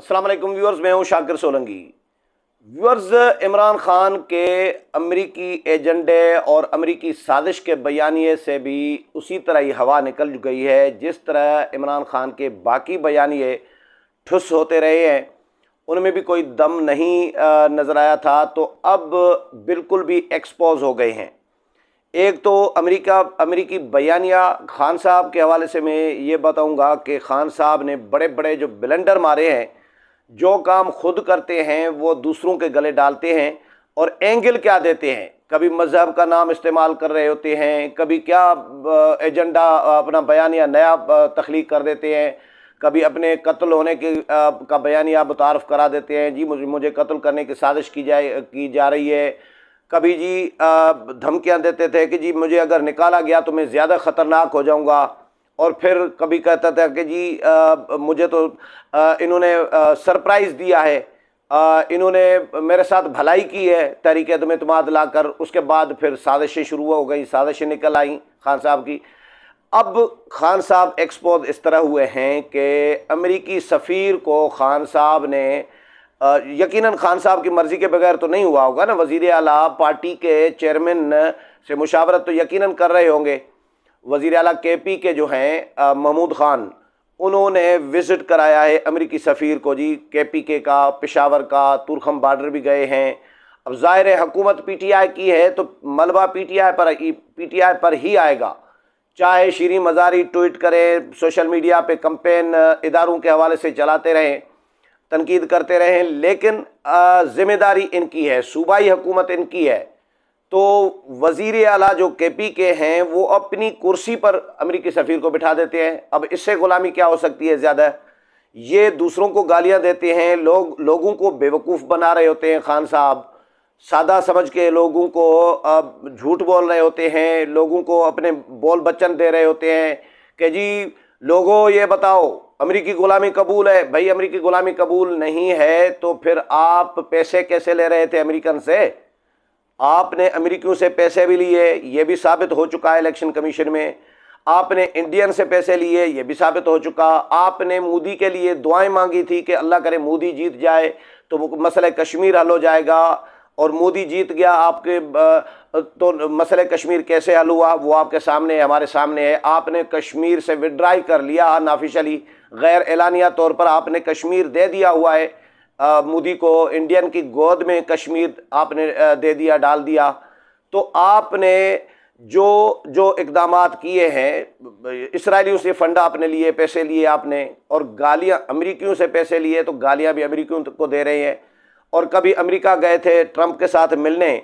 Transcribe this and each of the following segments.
अस्सलाम वालेकुम व्यूअर्स, मैं हूं शाकिर सोलंकी। व्यूअर्स, इमरान खान के अमरीकी एजेंडे और अमरीकी साजिश के बयानिए से भी उसी तरह ही हवा निकल गई है। जिस तरह इमरान खान के बाकी बयानिए ठुस होते रहे हैं, उनमें भी कोई दम नहीं नज़र आया था, तो अब बिल्कुल भी एक्सपोज हो गए हैं। एक तो अमरीकी बयानिया खान साहब के हवाले से मैं ये बताऊंगा कि खान साहब ने बड़े बड़े जो ब्लेंडर मारे हैं, जो काम खुद करते हैं वो दूसरों के गले डालते हैं। और एंगल क्या देते हैं, कभी मज़हब का नाम इस्तेमाल कर रहे होते हैं, कभी क्या एजेंडा अपना बयानिया नया तख्लीक कर देते हैं, कभी अपने कत्ल होने के का बयानिया मुतारफ़ करा देते हैं, जी मुझे कत्ल करने की साजिश की जा रही है। कभी जी धमकियां देते थे कि जी मुझे अगर निकाला गया तो मैं ज़्यादा ख़तरनाक हो जाऊंगा। और फिर कभी कहता था कि जी मुझे तो इन्होंने सरप्राइज़ दिया है, इन्होंने मेरे साथ भलाई की है तहरीक एतमाद लाकर। उसके बाद फिर साजिशें शुरू हो गई, साजिशें निकल आई खान साहब की। अब खान साहब एक्सपोज इस तरह हुए हैं कि अमेरिकी सफ़ीर को खान साहब ने यकीनन खान साहब की मर्ज़ी के बगैर तो नहीं हुआ होगा ना, वज़ीर आला पार्टी के चेयरमैन से मुशावरत तो यकीनन कर रहे होंगे। वज़ीर आला केपी के जो हैं महमूद ख़ान, उन्होंने विज़िट कराया है अमेरिकी सफ़ीर को जी, केपीके का, पेशावर का, तुरखम बॉर्डर भी गए हैं। अब ज़ाहिर है हुकूमत पीटीआई की है तो मलबा पीटीआई पर ही आएगा। चाहे शीरी मज़ारी ट्वीट करें, सोशल मीडिया पे कैंपेन इदारों के हवाले से चलाते रहें, तनकीद करते रहें, लेकिन ज़िम्मेदारी इनकी है, सूबाई हुकूमत इनकी है। तो वज़ीर आला जो केपी के हैं वो अपनी कुर्सी पर अमेरिकी सफ़ीर को बिठा देते हैं। अब इससे ग़ुलामी क्या हो सकती है ज़्यादा। ये दूसरों को गालियां देते हैं, लोगों को बेवकूफ़ बना रहे होते हैं खान साहब, सादा समझ के लोगों को झूठ बोल रहे होते हैं, लोगों को अपने बोल बच्चन दे रहे होते हैं कि जी लोगों ये बताओ अमेरिकी ग़ुलामी कबूल है। भाई अमेरिकी ग़ुलामी कबूल नहीं है तो फिर आप पैसे कैसे ले रहे थे अमेरिकन से? आपने अमेरिकियों से पैसे भी लिए, ये भी साबित हो चुका है इलेक्शन कमीशन में। आपने इंडियन से पैसे लिए, ये भी साबित हो चुका। आपने मोदी के लिए दुआएं मांगी थी कि अल्लाह करे मोदी जीत जाए तो मसला कश्मीर हल हो जाएगा, और मोदी जीत गया आपके तो मसला कश्मीर कैसे हल हुआ वो आपके सामने, हमारे सामने है। आपने कश्मीर से विड्राई कर लिया अनऑफिशियली, गैर एलानिया तौर पर आपने कश्मीर दे दिया हुआ है मोदी को, इंडियन की गोद में कश्मीर आपने दे दिया, डाल दिया। तो आपने जो इकदामात किए हैं, इसराइलियों से फंड आपने लिए, पैसे लिए आपने, और गालियां अमेरिकियों से पैसे लिए तो गालियां भी अमेरिकियों को दे रहे हैं। और कभी अमेरिका गए थे ट्रंप के साथ मिलने,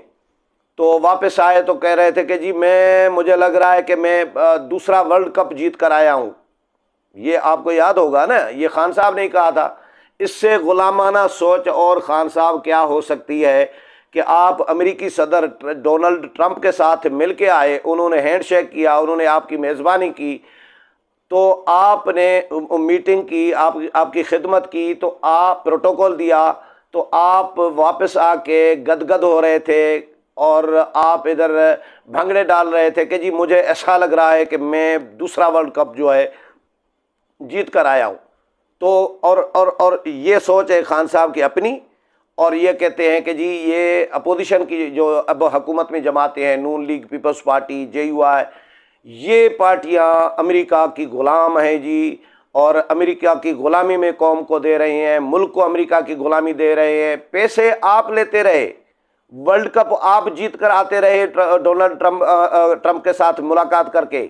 तो वापस आए तो कह रहे थे कि जी मुझे लग रहा है कि मैं दूसरा वर्ल्ड कप जीत कर आया हूँ। ये आपको याद होगा ना, ये खान साहब ने कहा था। इससे गुलामाना सोच और खान साहब क्या हो सकती है कि आप अमेरिकी सदर डोनाल्ड ट्रंप के साथ मिल के आए, उन्होंने हैंडशेक किया, उन्होंने आपकी मेज़बानी की, तो आपने मीटिंग की, आपकी खिदमत की, तो आप प्रोटोकॉल दिया, तो आप वापस आके गदगद हो रहे थे और आप इधर भंगड़े डाल रहे थे कि जी मुझे ऐसा लग रहा है कि मैं दूसरा वर्ल्ड कप जो है जीत कर आया हूँ। तो और ये सोच है खान साहब की अपनी, और ये कहते हैं कि जी ये अपोजिशन की जो अब हुकूमत में जमाते हैं, नून लीग, पीपल्स पार्टी, JUI, ये पार्टियां अमेरिका की ग़ुलाम हैं जी, और अमेरिका की ग़ुलामी में कौम को दे रहे हैं, मुल्क को अमेरिका की ग़ुलामी दे रहे हैं। पैसे आप लेते रहे, वर्ल्ड कप आप जीत कर आते रहे, डोनाल्ड ट्रंप के साथ मुलाकात करके,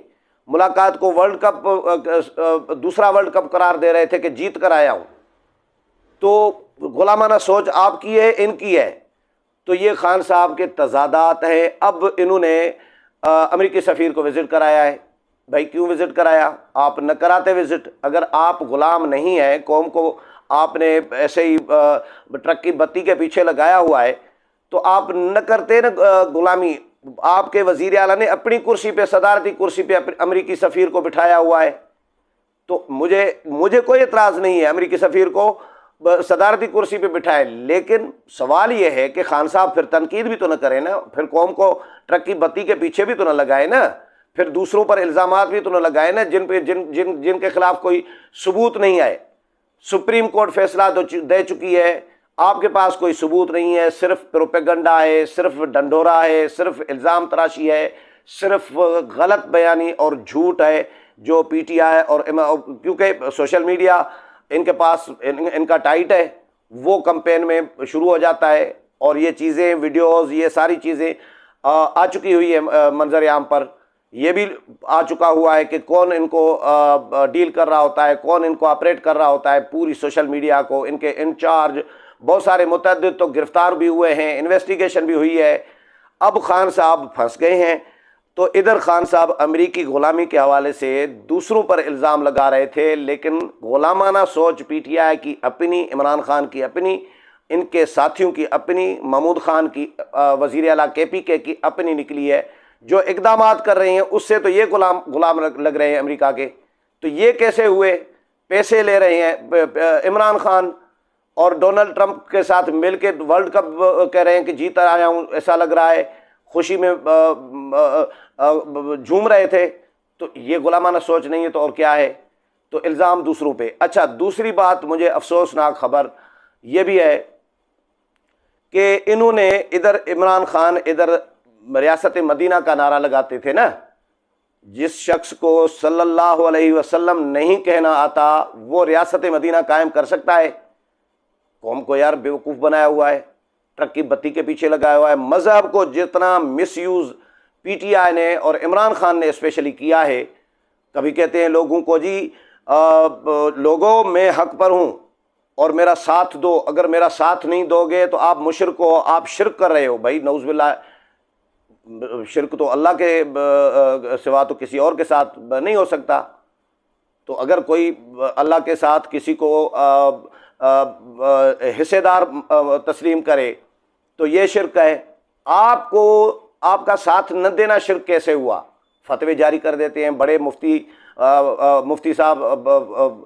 मुलाकात को वर्ल्ड कप दूसरा वर्ल्ड कप करार दे रहे थे कि जीत कर आया हूँ। तो गुलामाना सोच आपकी है, इनकी है। तो ये खान साहब के तजादात हैं। अब इन्होंने अमेरिकी सफ़ीर को विज़िट कराया है। भाई क्यों विज़िट कराया? आप न कराते विज़िट। अगर आप ग़ुलाम नहीं हैं, कौम को आपने ऐसे ही ट्रक की बत्ती के पीछे लगाया हुआ है, तो आप न करते न ग़ुलामी। आपके वज़ीर आला ने अपनी कुर्सी पे, सदारती कुर्सी पे अमेरिकी सफ़ीर को बिठाया हुआ है। तो मुझे कोई एतराज़ नहीं है अमेरिकी सफ़ीर को सदारती कुर्सी पे बिठाए, लेकिन सवाल ये है कि खान साहब फिर तनकीद भी तो न करें ना, फिर कौम को ट्रक की बत्ती के पीछे भी तो न लगाए ना, फिर दूसरों पर इल्ज़ामात भी तो न लगाए ना जिनके खिलाफ कोई सबूत नहीं आए। सुप्रीम कोर्ट फैसला दे चुकी है, आपके पास कोई सबूत नहीं है, सिर्फ प्रोपेगंडा है, सिर्फ डंडोरा है, सिर्फ इल्ज़ाम तराशी है, सिर्फ गलत बयानी और झूठ है जो पीटीआई और क्योंकि सोशल मीडिया इनके पास इनका टाइट है, वो कैंपेन में शुरू हो जाता है और ये चीज़ें वीडियोस ये सारी चीज़ें आ चुकी हुई है मंजर आम पर। ये भी आ चुका हुआ है कि कौन इनको डील कर रहा होता है, कौन इनको ऑपरेट कर रहा होता है, पूरी सोशल मीडिया को इनके इंचार्ज बहुत सारे मुतअद्दिद तो गिरफ्तार भी हुए हैं, इन्वेस्टिगेशन भी हुई है। अब खान साहब फंस गए हैं। तो इधर खान साहब अमेरिकी ग़ुलामी के हवाले से दूसरों पर इल्ज़ाम लगा रहे थे, लेकिन ग़ुलामाना सोच पीटीआई की अपनी, इमरान खान की अपनी, इनके साथियों की अपनी, महमूद खान की वज़ीर आला केपीके की अपनी निकली है। जो इक़दामात कर रहे हैं उससे तो ये गुलाम लग रहे हैं अमेरिका के। तो ये कैसे हुए? पैसे ले रहे हैं इमरान खान और डोनाल्ड ट्रंप के साथ मिलकर वर्ल्ड कप कह रहे हैं कि जीत आया हूँ, ऐसा लग रहा है, खुशी में झूम रहे थे। तो ये गुलामाना सोच नहीं है तो और क्या है? तो इल्ज़ाम दूसरों पे। अच्छा, दूसरी बात, मुझे अफसोसनाक खबर ये भी है कि इन्होंने इधर इमरान खान इधर रियासत मदीना का नारा लगाते थे ना। जिस शख्स को सल्लल्लाहु अलैहि वसल्लम नहीं कहना आता वो रियासत मदीना कायम कर सकता है? कौम को यार बेवकूफ़ बनाया हुआ है, ट्रक की बत्ती के पीछे लगाया हुआ है। मज़हब को जितना मिसयूज़ पीटीआई ने और इमरान खान ने स्पेशली किया है। कभी कहते हैं लोगों को जी लोगों मैं हक पर हूँ और मेरा साथ दो, अगर मेरा साथ नहीं दोगे तो आप मुशरिक हो, आप शिरक कर रहे हो। भाई नऊज़ बिल्लाह, शिरक तो अल्लाह के सिवा तो किसी और के साथ नहीं हो सकता। तो अगर कोई अल्लाह के साथ किसी को हिस्सेदार तस्लीम करे तो ये शिरक है। आपको आपका साथ न देना शिरक कैसे हुआ? फतवे जारी कर देते हैं बड़े मुफ्ती साहब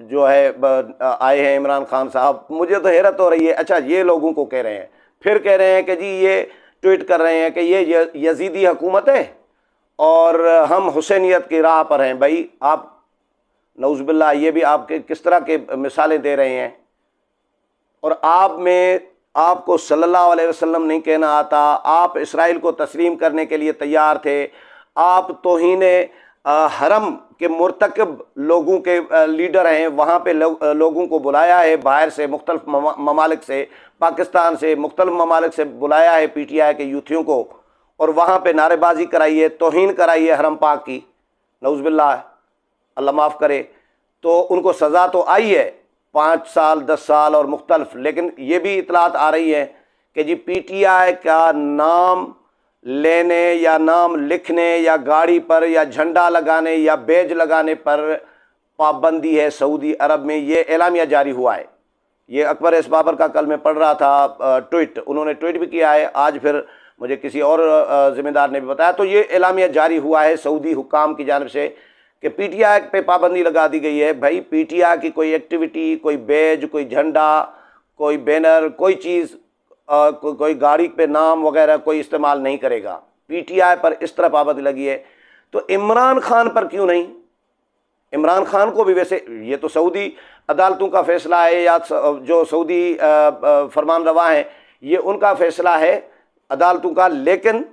जो है आए हैं, इमरान खान साहब। मुझे तो हैरत हो रही है। अच्छा, ये लोगों को कह रहे हैं, फिर कह रहे हैं कि जी ये ट्वीट कर रहे हैं कि ये यजीदी हुकूमत है और हम हुसैनियत की राह पर हैं। भाई आप नऊज़ बिल्लाह, ये भी आपके किस तरह के मिसालें दे रहे हैं। और आपको सल्लल्लाहु अलैहि वसल्लम नहीं कहना आता, आप इसराइल को तस्लीम करने के लिए तैयार थे, आप तौहीने हरम के मुर्तकब लोगों के लीडर हैं। वहाँ पे लोगों को बुलाया है बाहर से, मुख्तलिफ ममालिक से, पाकिस्तान से, मुख्तलिफ ममालिक से बुलाया है पीटीआई के यूथियों को, और वहाँ पे नारेबाजी कराई है, तौहीन कराई है हरम पाक की। नऊज़ बिल्लाह, अल्लाह माफ़ करे। तो उनको सज़ा तो आई है 5 साल 10 साल और मुख्तलिफ। लेकिन ये भी इतलात आ रही है कि जी पीटीआई का नाम लेने या नाम लिखने या गाड़ी पर या झंडा लगाने या बैज लगाने पर पाबंदी है सऊदी अरब में। ये एलामिया जारी हुआ है। ये अकबर एस बाबर का कल मैं पढ़ रहा था ट्वीट, उन्होंने ट्वीट भी किया है, आज फिर मुझे किसी और ज़िम्मेदार ने भी बताया। तो ये एलामिया जारी हुआ है सऊदी हुक्काम की जानिब से कि पीटीआई पे पाबंदी लगा दी गई है। भाई पीटीआई की कोई एक्टिविटी, कोई बैज, कोई झंडा, कोई बैनर, कोई चीज़, कोई गाड़ी पे नाम वगैरह कोई इस्तेमाल नहीं करेगा। पीटीआई पर इस तरह पाबंदी लगी है, तो इमरान खान पर क्यों नहीं? इमरान खान को भी वैसे, ये तो सऊदी अदालतों का फ़ैसला है या जो सऊदी फरमान रवा हैं ये उनका फ़ैसला है अदालतों का, लेकिन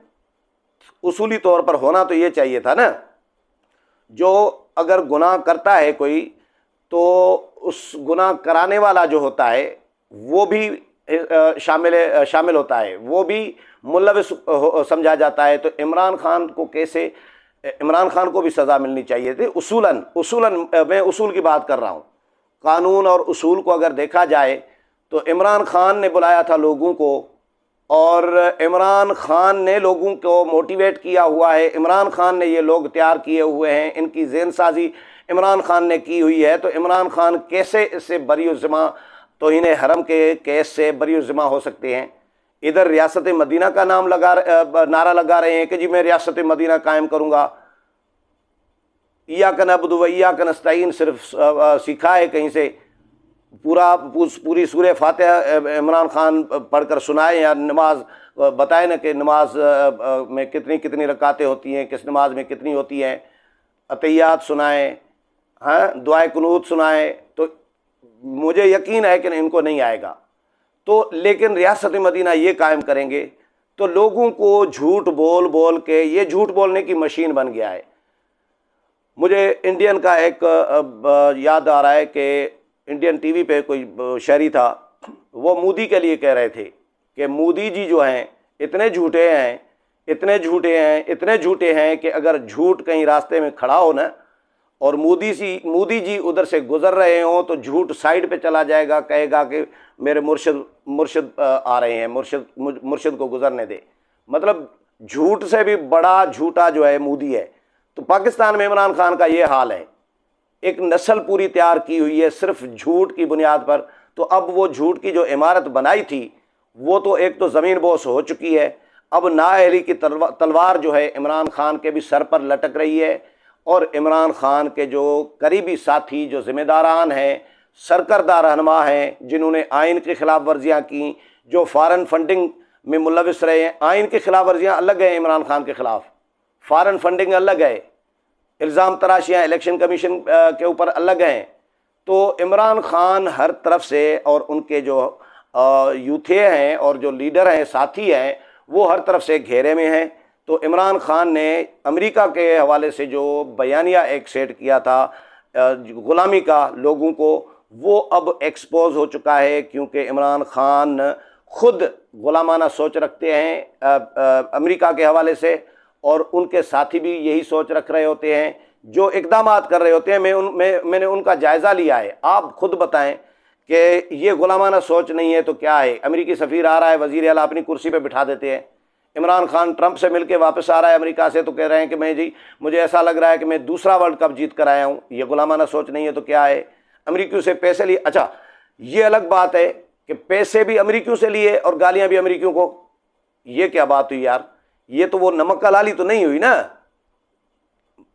उसूली तौर पर होना तो ये चाहिए था ना। जो अगर गुनाह करता है कोई तो उस गुनाह कराने वाला जो होता है वो भी शामिल होता है, वो भी मुलविस समझा जाता है। तो इमरान खान को कैसे, इमरान खान को भी सज़ा मिलनी चाहिए थी। उसूलन मैं उसूल की बात कर रहा हूँ। कानून और उसूल को अगर देखा जाए तो इमरान खान ने बुलाया था लोगों को और इमरान खान ने लोगों को मोटिवेट किया हुआ है। इमरान खान ने ये लोग तैयार किए हुए हैं, इनकी ज़हन साजी इमरान खान ने की हुई है। तो इमरान खान कैसे इससे बरी-उज़्ज़िमा, तौहीन हरम के केस से बरी-उज़्ज़िमा हो सकते हैं? इधर रियासत मदीना का नारा लगा रहे हैं कि जी मैं रियासत मदीना कायम करूँगा। इय्याका नअबुदु व इय्याका नस्तईन सिर्फ सीखा है कहीं से, पूरी सूरह फातिहा इमरान खान पढ़कर सुनाए या नमाज बताए ना कि नमाज में कितनी कितनी रकातें होती हैं, किस नमाज में कितनी होती हैं, अतहियात सुनाएं, हाँ दुआए कुनूत सुनाएं। तो मुझे यकीन है कि इनको नहीं आएगा। तो लेकिन रियासत मदीना ये कायम करेंगे तो लोगों को झूठ बोल बोल के, ये झूठ बोलने की मशीन बन गया है। मुझे इंडियन का एक याद आ रहा है कि इंडियन टीवी पे कोई शहरी था, वो मोदी के लिए कह रहे थे कि मोदी जी जो हैं इतने झूठे हैं, इतने झूठे हैं, इतने झूठे हैं कि अगर झूठ कहीं रास्ते में खड़ा हो ना और मोदी जी उधर से गुजर रहे हों तो झूठ साइड पे चला जाएगा, कहेगा कि मेरे मुर्शिद आ रहे हैं, मुर्शिद को गुजरने दे। मतलब झूठ से भी बड़ा झूठा जो है मोदी है। तो पाकिस्तान में इमरान खान का ये हाल है, एक नस्ल पूरी तैयार की हुई है सिर्फ झूठ की बुनियाद पर। तो अब वो झूठ की जो इमारत बनाई थी वो तो एक तो ज़मीन बोस हो चुकी है, अब नाअहली की तलवार जो है इमरान खान के भी सर पर लटक रही है। और इमरान खान के जो करीबी साथी, जो ज़िम्मेदारान हैं, सरकर्दा रहनुमा हैं, जिन्होंने आइन की खिलाफ वर्जियाँ की, जो फ़ॉरेन फंडिंग में मुलविस रहे हैं। आइन की खिलाफ वर्जियाँ अलग हैं इमरान खान के ख़िलाफ़, फ़ॉरेन फंडिंग अलग है, इल्ज़ाम तराशियाँ इलेक्शन कमीशन के ऊपर अलग हैं। तो इमरान खान हर तरफ से, और उनके जो यूथे हैं और जो लीडर हैं, साथी हैं, वो हर तरफ से घेरे में हैं। तो इमरान खान ने अमेरिका के हवाले से जो बयानिया एक सेट किया था ग़ुलामी का लोगों को, वो अब एक्सपोज हो चुका है, क्योंकि इमरान खान खुद ग़ुलामाना सोच रखते हैं अमेरिका के हवाले से, और उनके साथी भी यही सोच रख रहे होते हैं, जो इक़दामात कर रहे होते हैं। मैंने उनका जायज़ा लिया है। आप खुद बताएं कि ये ग़ुलामाना सोच नहीं है तो क्या है? अमेरिकी सफ़ीर आ रहा है, वज़ीर आला अपनी कुर्सी पे बिठा देते हैं। इमरान खान ट्रंप से मिलके वापस आ रहा है अमेरिका से, तो कह रहे हैं कि मुझे ऐसा लग रहा है कि मैं दूसरा वर्ल्ड कप जीत कर आया हूँ। ये ग़ुलामाना सोच नहीं है तो क्या है? अमेरिकियों से पैसे लिए, अच्छा ये अलग बात है कि पैसे भी अमेरिकियों से लिए और गालियाँ भी अमेरिकियों को, ये क्या बात हुई यार? ये तो वो नमक का हलाली तो नहीं हुई ना।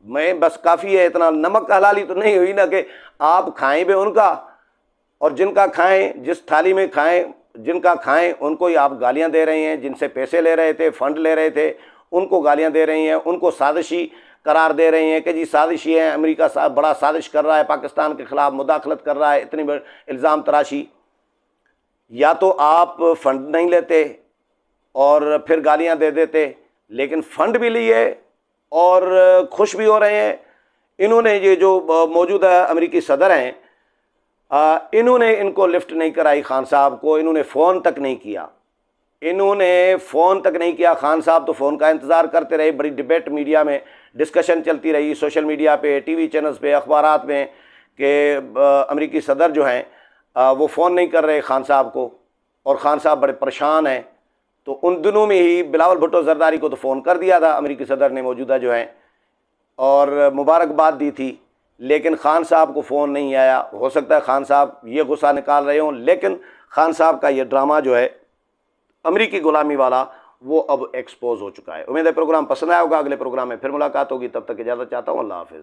मैं बस काफ़ी है इतना, नमक का हलाली तो नहीं हुई ना कि आप खाएं भी उनका, और जिनका खाएं, जिस थाली में खाएं, जिनका खाएं उनको ही आप गालियां दे रहे हैं। जिनसे पैसे ले रहे थे, फंड ले रहे थे, उनको गालियां दे रही हैं, उनको साजिशी करार दे रही हैं कि जी साजिशी है, अमेरिका बड़ा साजिश कर रहा है, पाकिस्तान के ख़िलाफ़ मुदाखलत कर रहा है, इतनी बड़ी इल्ज़ाम तराशी। या तो आप फ़ंड नहीं लेते और फिर गालियां दे देते, लेकिन फ़ंड भी लिए और खुश भी हो रहे हैं। इन्होंने ये जो मौजूदा अमेरिकी सदर हैं, इन्होंने इनको लिफ्ट नहीं कराई खान साहब को, इन्होंने फ़ोन तक नहीं किया, इन्होंने फ़ोन तक नहीं किया। खान साहब तो फ़ोन का इंतज़ार करते रहे, बड़ी डिबेट मीडिया में डिस्कशन चलती रही, सोशल मीडिया पे, टीवी चैनल्स पे, अखबारात में, कि अमेरिकी सदर जो हैं वो फ़ोन नहीं कर रहे खान साहब को, और खान साहब बड़े परेशान हैं। तो उन दिनों में ही बिलावल भुट्टो जरदारी को तो फ़ोन कर दिया था अमेरिकी सदर ने मौजूदा जो हैं, और मुबारकबाद दी थी, लेकिन खान साहब को फ़ोन नहीं आया। हो सकता है खान साहब ये गुस्सा निकाल रहे हों, लेकिन खान साहब का ये ड्रामा जो है अमेरिकी ग़ुलामी वाला, वो अब एक्सपोज हो चुका है। उम्मीद है प्रोग्राम पसंद आया होगा। अगले प्रोग्राम में फिर मुलाकात होगी, तब तक इजाज़त चाहता हूँ। अल्लाह हाफ़िज़।